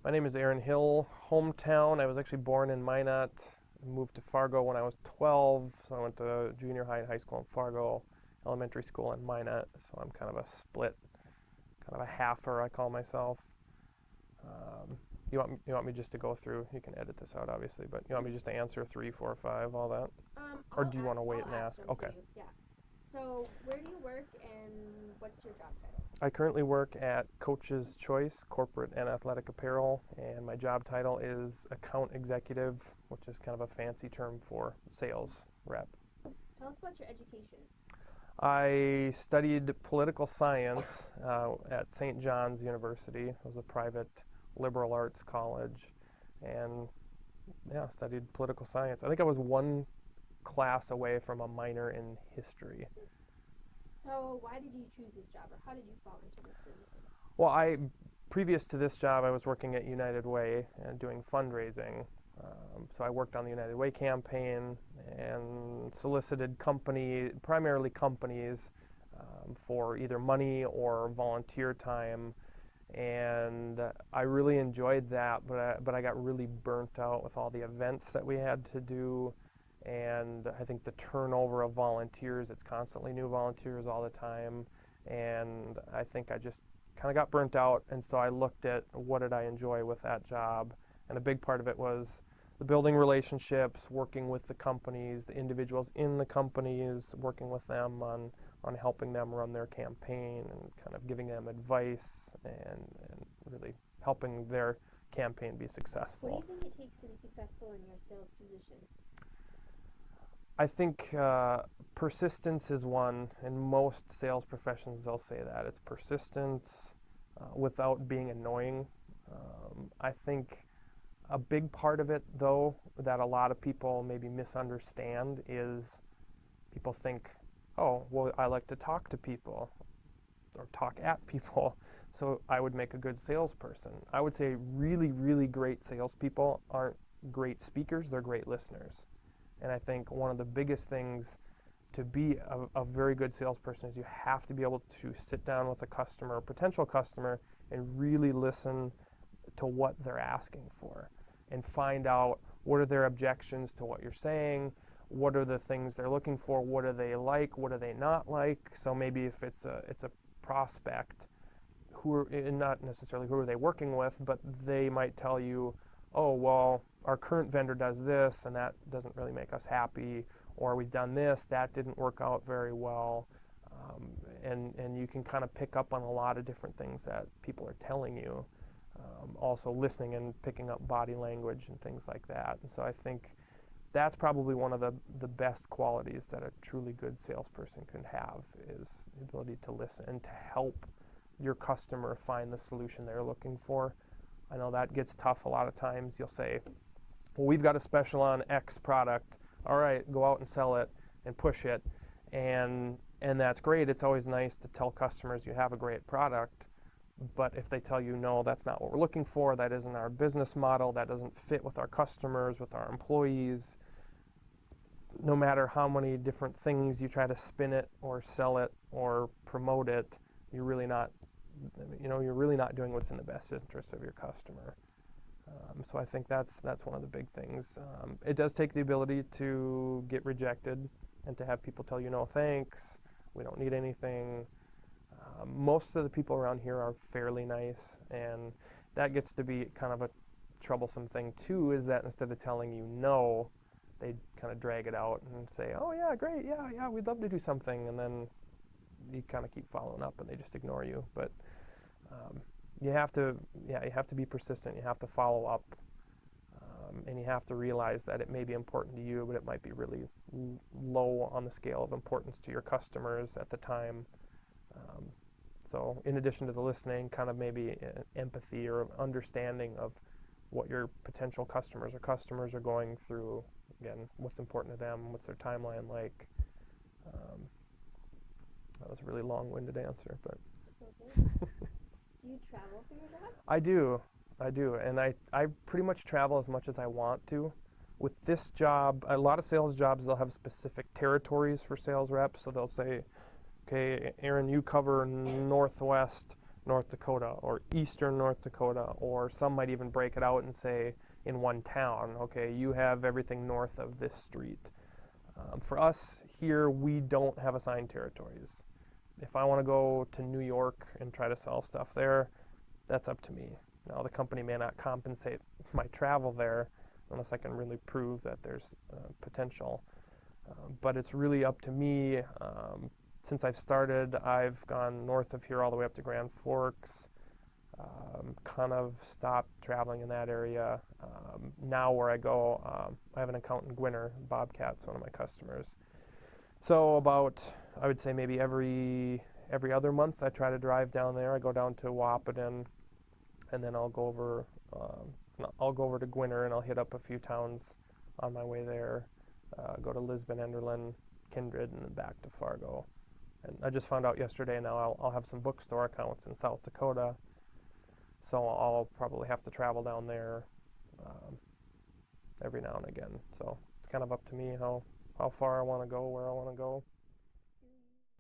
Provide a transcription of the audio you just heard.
My name is Aaron Hill. Hometown, I was actually born in Minot. Moved to Fargo when I was 12, so I went to junior high and high school in Fargo, elementary school in Minot. So I'm kind of a split, kind of a halfer, I call myself. You want me just to go through? You can edit this out, obviously, but you want me just to answer 3, 4, 5, all that, or do you want to wait and ask? Okay. Yeah. So where do you work and what's your job title? I currently work at Choice Corporate and Athletic Apparel, and my job title is Account Executive, which is kind of a fancy term for sales rep. Tell us about your education. I studied political science at St. John's University. It was a private liberal arts college, and studied political science. I think I was one class away from a minor in history. So why did you choose this job, or how did you fall into this position? Well, previous to this job, I was working at United Way and doing fundraising. So I worked on the United Way campaign and solicited primarily companies, for either money or volunteer time. And I really enjoyed that, but I got really burnt out with all the events that we had to do. And I think the turnover of volunteers, it's constantly new volunteers all the time. And I think I just kind of got burnt out. And so I looked at what did I enjoy with that job. And a big part of it was the building relationships, working with the companies, the individuals in the companies, working with them on helping them run their campaign and kind of giving them advice and really helping their campaign be successful. What do you think it takes to be successful in your sales position? I think persistence is one. In most sales professions, they'll say that. It's persistence without being annoying. I think a big part of it, though, that a lot of people maybe misunderstand is people think, oh, well, I like to talk to people or talk at people, so I would make a good salesperson. I would say really, really great salespeople aren't great speakers, they're great listeners. And I think one of the biggest things to be a very good salesperson is you have to be able to sit down with a customer, a potential customer, and really listen to what they're asking for and find out what are their objections to what you're saying, what are the things they're looking for, what do they like, what do they not like. So maybe if it's a prospect, not necessarily who are they working with, but they might tell you, oh, well, our current vendor does this and that doesn't really make us happy, or we've done this, that didn't work out very well. And you can kind of pick up on a lot of different things that people are telling you. Also listening and picking up body language and things like that. And so I think that's probably one of the best qualities that a truly good salesperson can have, is the ability to listen and to help your customer find the solution they're looking for. I know that gets tough a lot of times. You'll say, well, we've got a special on X product. All right, go out and sell it and push it. And that's great. It's always nice to tell customers you have a great product. But if they tell you, no, that's not what we're looking for, that isn't our business model, that doesn't fit with our customers, with our employees, no matter how many different things you try to spin it or sell it or promote it, you're really not doing what's in the best interest of your customer. So I think that's one of the big things. It does take the ability to get rejected and to have people tell you, no thanks, we don't need anything. Most of the people around here are fairly nice, and that gets to be kind of a troublesome thing too, is that instead of telling you no, they kind of drag it out and say, oh yeah, great, yeah, we'd love to do something, and then you kind of keep following up and they just ignore you. But you have to be persistent, you have to follow up, and you have to realize that it may be important to you, but it might be really low on the scale of importance to your customers at the time. So in addition to the listening, kind of maybe empathy or understanding of what your potential customers are going through. Again, what's important to them, what's their timeline like. That was a really long-winded answer, but. Do you travel for your job? I do, and I pretty much travel as much as I want to. With this job, a lot of sales jobs, they'll have specific territories for sales reps, so they'll say, okay, Aaron, you cover Northwest North Dakota or eastern North Dakota, or some might even break it out and say in one town, okay, you have everything north of this street. For us here, we don't have assigned territories. If I want to go to New York and try to sell stuff there, that's up to me. Now, the company may not compensate my travel there unless I can really prove that there's potential. But it's really up to me. Since I've started, I've gone north of here all the way up to Grand Forks. Kind of stopped traveling in that area. Now where I go, I have an account in Gwinner. Bobcat's one of my customers. So about, I would say maybe every other month I try to drive down there. I go down to Wahpeton, and then I'll go over to Gwinner, and I'll hit up a few towns on my way there. Go to Lisbon, Enderlin, Kindred, and then back to Fargo. And I just found out yesterday now I'll have some bookstore accounts in South Dakota, so I'll probably have to travel down there every now and again. So it's kind of up to me how far I want to go, where I want to go.